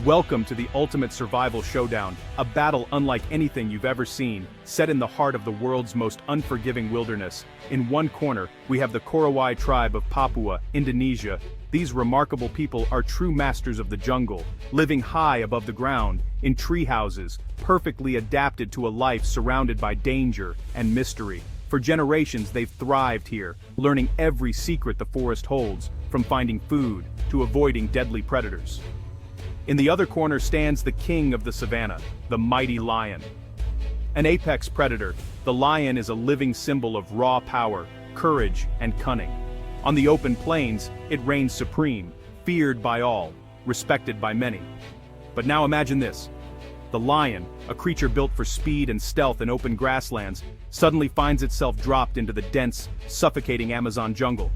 Welcome to the ultimate survival showdown, a battle unlike anything you've ever seen, set in the heart of the world's most unforgiving wilderness. In one corner, we have the Korowai tribe of Papua, Indonesia. These remarkable people are true masters of the jungle, living high above the ground, in tree houses, perfectly adapted to a life surrounded by danger and mystery. For generations they've thrived here, learning every secret the forest holds, from finding food to avoiding deadly predators. In the other corner stands the king of the savannah, the mighty lion. An apex predator, the lion is a living symbol of raw power, courage, and cunning. On the open plains, it reigns supreme, feared by all, respected by many. But now imagine this. The lion, a creature built for speed and stealth in open grasslands, suddenly finds itself dropped into the dense, suffocating Amazon jungle.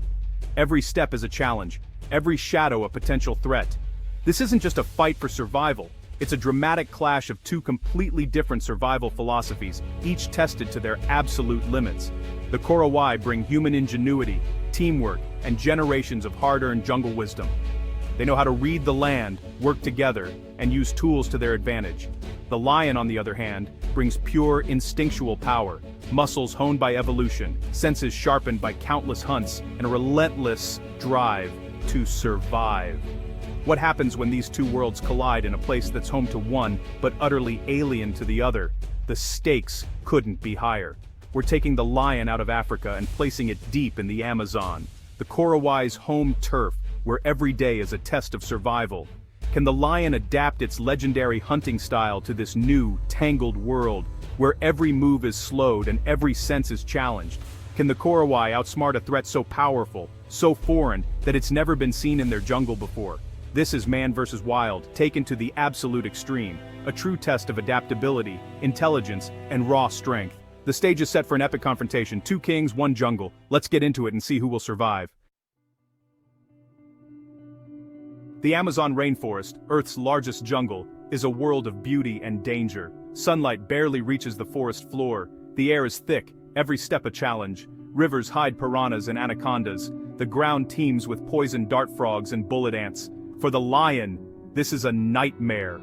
Every step is a challenge, every shadow a potential threat. This isn't just a fight for survival, it's a dramatic clash of two completely different survival philosophies, each tested to their absolute limits. The Korowai bring human ingenuity, teamwork, and generations of hard-earned jungle wisdom. They know how to read the land, work together, and use tools to their advantage. The lion, on the other hand, brings pure instinctual power, muscles honed by evolution, senses sharpened by countless hunts, and a relentless drive to survive. What happens when these two worlds collide in a place that's home to one, but utterly alien to the other? The stakes couldn't be higher. We're taking the lion out of Africa and placing it deep in the Amazon, the Korowai's home turf, where every day is a test of survival. Can the lion adapt its legendary hunting style to this new, tangled world, where every move is slowed and every sense is challenged? Can the Korowai outsmart a threat so powerful, so foreign, that it's never been seen in their jungle before? This is man versus wild, taken to the absolute extreme, a true test of adaptability, intelligence, and raw strength. The stage is set for an epic confrontation, two kings, one jungle. Let's get into it and see who will survive. The Amazon rainforest, Earth's largest jungle, is a world of beauty and danger. Sunlight barely reaches the forest floor. The air is thick, every step a challenge. Rivers hide piranhas and anacondas. The ground teems with poisoned dart frogs and bullet ants. For the lion, this is a nightmare.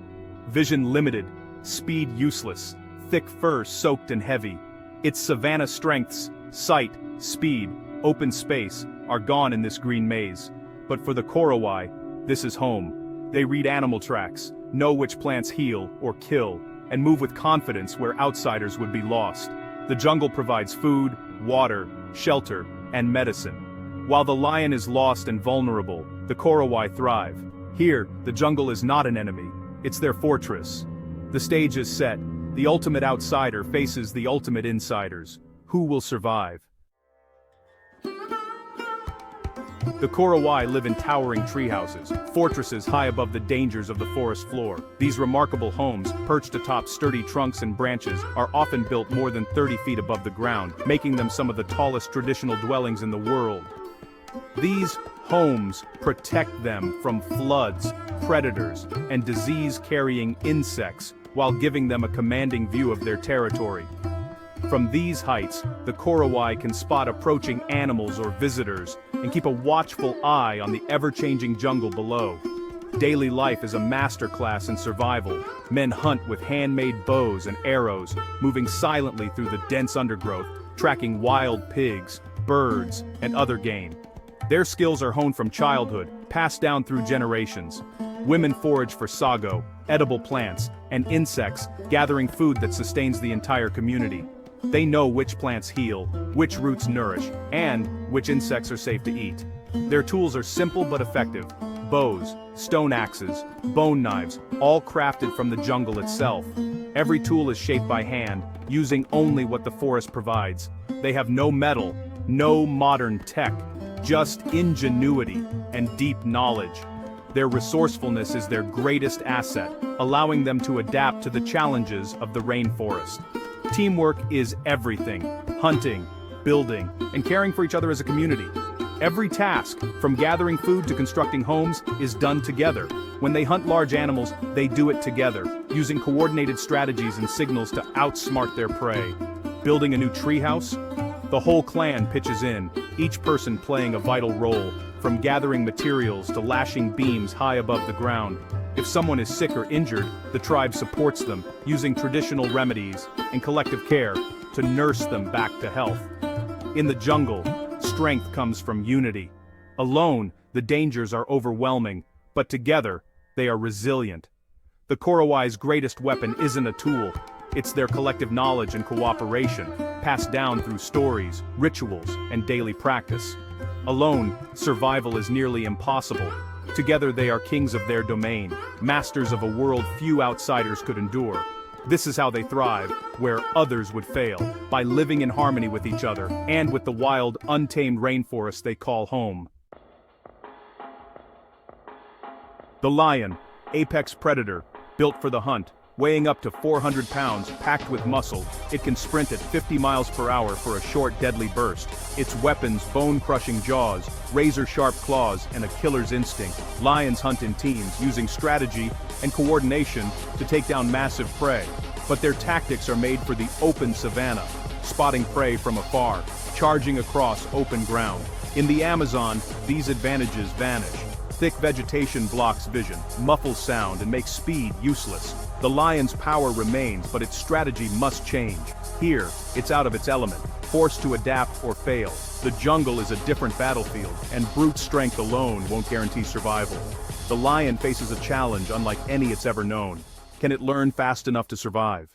Vision limited, speed useless, thick fur soaked and heavy. Its savannah strengths, sight, speed, open space, are gone in this green maze. But for the Korowai, this is home. They read animal tracks, know which plants heal or kill, and move with confidence where outsiders would be lost. The jungle provides food, water, shelter, and medicine. While the lion is lost and vulnerable, the Korowai thrive. Here, the jungle is not an enemy, it's their fortress. The stage is set. The ultimate outsider faces the ultimate insiders. Who will survive? The Korowai live in towering tree houses, fortresses high above the dangers of the forest floor. These remarkable homes, perched atop sturdy trunks and branches, are often built more than 30 feet above the ground, making them some of the tallest traditional dwellings in the world. These homes protect them from floods, predators, and disease-carrying insects, while giving them a commanding view of their territory. From these heights, the Korowai can spot approaching animals or visitors, and keep a watchful eye on the ever-changing jungle below. Daily life is a masterclass in survival. Men hunt with handmade bows and arrows, moving silently through the dense undergrowth, tracking wild pigs, birds, and other game. Their skills are honed from childhood, passed down through generations. Women forage for sago, edible plants, and insects, gathering food that sustains the entire community. They know which plants heal, which roots nourish, and which insects are safe to eat. Their tools are simple but effective. Bows, stone axes, bone knives, all crafted from the jungle itself. Every tool is shaped by hand, using only what the forest provides. They have no metal, no modern tech, just ingenuity and deep knowledge. Their resourcefulness is their greatest asset, allowing them to adapt to the challenges of the rainforest. Teamwork is everything: hunting, building, and caring for each other as a community. Every task, from gathering food to constructing homes, is done together. When they hunt large animals, they do it together, using coordinated strategies and signals to outsmart their prey. Building a new treehouse? The whole clan pitches in, each person playing a vital role, from gathering materials to lashing beams high above the ground. If someone is sick or injured, the tribe supports them, using traditional remedies and collective care to nurse them back to health. In the jungle, strength comes from unity. Alone, the dangers are overwhelming, but together, they are resilient. The Korowai's greatest weapon isn't a tool, it's their collective knowledge and cooperation, passed down through stories, rituals, and daily practice. Alone, survival is nearly impossible. Together they are kings of their domain, masters of a world few outsiders could endure. This is how they thrive, where others would fail, by living in harmony with each other, and with the wild, untamed rainforest they call home. The lion, apex predator, built for the hunt, weighing up to 400 pounds, packed with muscle, it can sprint at 50 miles per hour for a short, deadly burst. Its weapons, bone-crushing jaws, razor-sharp claws, and a killer's instinct. Lions hunt in teams, using strategy and coordination to take down massive prey. But their tactics are made for the open savannah, spotting prey from afar, charging across open ground. In the Amazon, these advantages vanish. Thick vegetation blocks vision, muffles sound, and makes speed useless. The lion's power remains, but its strategy must change. Here, it's out of its element, forced to adapt or fail. The jungle is a different battlefield, and brute strength alone won't guarantee survival. The lion faces a challenge unlike any it's ever known. Can it learn fast enough to survive?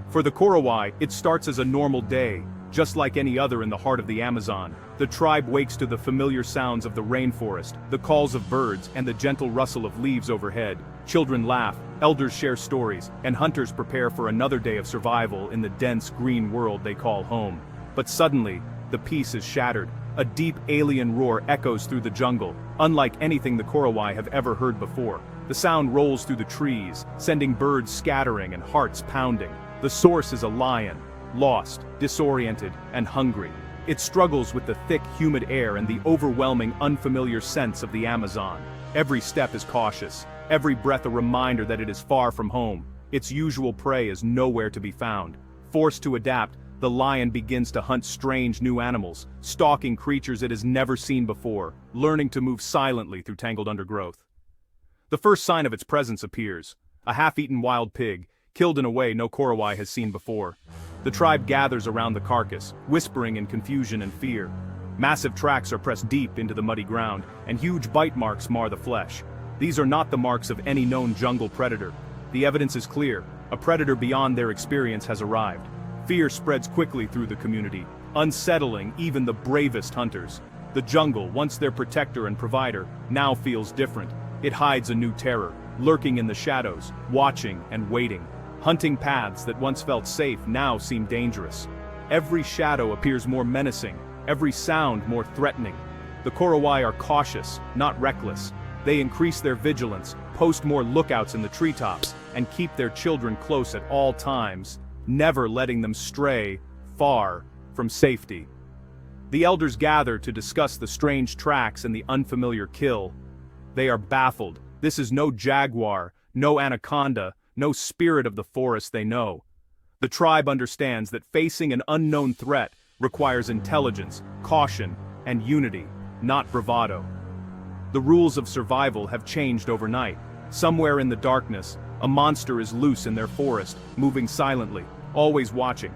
For the Korowai, it starts as a normal day, just like any other in the heart of the Amazon. The tribe wakes to the familiar sounds of the rainforest, the calls of birds, and the gentle rustle of leaves overhead. Children laugh, elders share stories, and hunters prepare for another day of survival in the dense green world they call home. But suddenly, the peace is shattered. A deep alien roar echoes through the jungle, unlike anything the Korowai have ever heard before. The sound rolls through the trees, sending birds scattering and hearts pounding. The source is a lion, lost, disoriented, and hungry. It struggles with the thick, humid air and the overwhelming, unfamiliar scents of the Amazon. Every step is cautious, every breath a reminder that it is far from home. Its usual prey is nowhere to be found. Forced to adapt, the lion begins to hunt strange new animals, stalking creatures it has never seen before, learning to move silently through tangled undergrowth. The first sign of its presence appears: a half-eaten wild pig, killed in a way no Korowai has seen before. The tribe gathers around the carcass, whispering in confusion and fear. Massive tracks are pressed deep into the muddy ground, and huge bite marks mar the flesh. These are not the marks of any known jungle predator. The evidence is clear: a predator beyond their experience has arrived. Fear spreads quickly through the community, unsettling even the bravest hunters. The jungle, once their protector and provider, now feels different. It hides a new terror, lurking in the shadows, watching and waiting. Hunting paths that once felt safe now seem dangerous. Every shadow appears more menacing, every sound more threatening. The Korowai are cautious, not reckless. They increase their vigilance, post more lookouts in the treetops, and keep their children close at all times, never letting them stray far from safety. The elders gather to discuss the strange tracks and the unfamiliar kill. They are baffled. This is no jaguar, no anaconda, no spirit of the forest they know. The tribe understands that facing an unknown threat requires intelligence, caution, and unity, not bravado. The rules of survival have changed overnight. Somewhere in the darkness, a monster is loose in their forest, moving silently, always watching.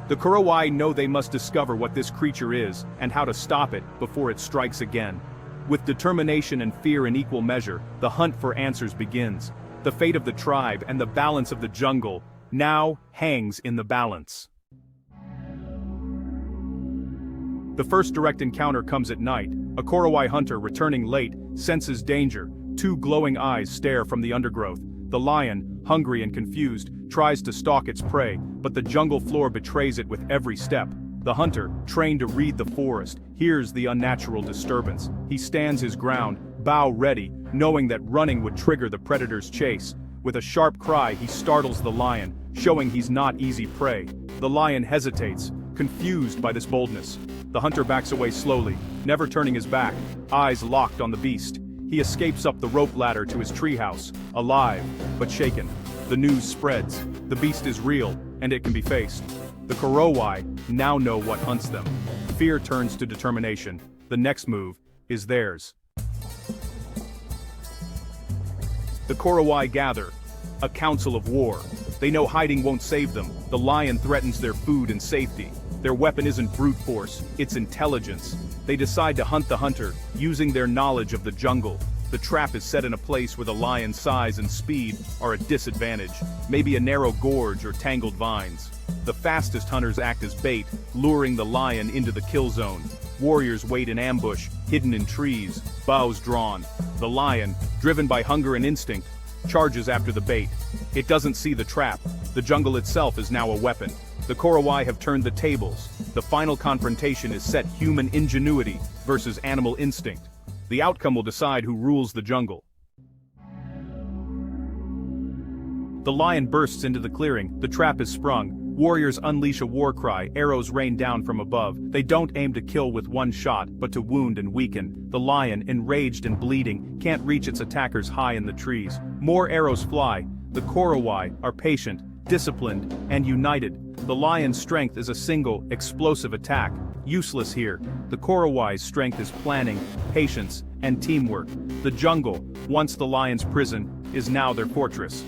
The Korowai know they must discover what this creature is and how to stop it before it strikes again. With determination and fear in equal measure, the hunt for answers begins. The fate of the tribe and the balance of the jungle now hangs in the balance. The first direct encounter comes at night. A Korowai hunter returning late senses danger. Two glowing eyes stare from the undergrowth. The lion, hungry and confused, tries to stalk its prey, but the jungle floor betrays it with every step. The hunter, trained to read the forest, hears the unnatural disturbance. He stands his ground, bow ready, knowing that running would trigger the predator's chase. With a sharp cry, he startles the lion, showing he's not easy prey. The lion hesitates, confused by this boldness. The hunter backs away slowly, never turning his back, eyes locked on the beast. He escapes up the rope ladder to his treehouse, alive, but shaken. The news spreads. The beast is real, and it can be faced. The Korowai now know what hunts them. Fear turns to determination. The next move is theirs. The Korowai gather, a council of war. They know hiding won't save them. The lion threatens their food and safety. Their weapon isn't brute force, it's intelligence. They decide to hunt the hunter, using their knowledge of the jungle. The trap is set in a place where the lion's size and speed are a disadvantage, maybe a narrow gorge or tangled vines. The fastest hunters act as bait, luring the lion into the kill zone. Warriors wait in ambush, hidden in trees, bows drawn. The lion, driven by hunger and instinct, charges after the bait. It doesn't see the trap. The jungle itself is now a weapon. The Korowai have turned the tables. The final confrontation is set human ingenuity versus animal instinct. The outcome will decide who rules the jungle. The lion bursts into the clearing. The trap is sprung. Warriors unleash a war cry. Arrows rain down from above. They don't aim to kill with one shot, but to wound and weaken. The lion, enraged and bleeding, can't reach its attackers high in the trees. More arrows fly. The Korowai are patient, disciplined, and united. The lion's strength is a single, explosive attack. Useless here. The Korowai's strength is planning, patience, and teamwork. The jungle, once the lion's prison, is now their fortress.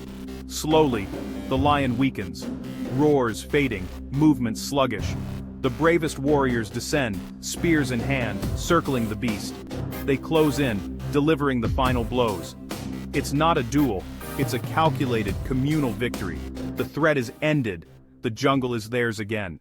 Slowly, the lion weakens. Roars fading, movement sluggish. The bravest warriors descend, spears in hand, circling the beast. They close in, delivering the final blows. It's not a duel, it's a calculated, communal victory. The threat is ended. The jungle is theirs again.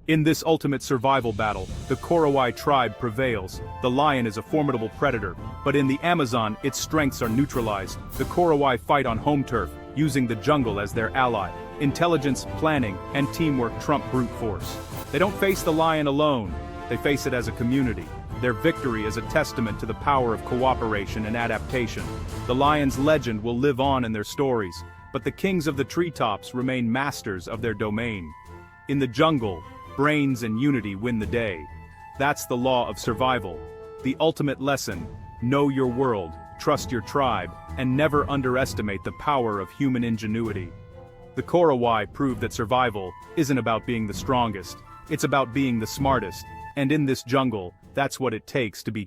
In this ultimate survival battle, the Korowai tribe prevails. The lion is a formidable predator, but in the Amazon, its strengths are neutralized. The Korowai fight on home turf, using the jungle as their ally. Intelligence, planning, and teamwork trump brute force. They don't face the lion alone, they face it as a community. Their victory is a testament to the power of cooperation and adaptation. The lion's legend will live on in their stories, but the kings of the treetops remain masters of their domain. In the jungle, brains and unity win the day. That's the law of survival. The ultimate lesson: know your world, trust your tribe, and never underestimate the power of human ingenuity. The Korowai prove that survival isn't about being the strongest, it's about being the smartest, and in this jungle, that's what it takes to be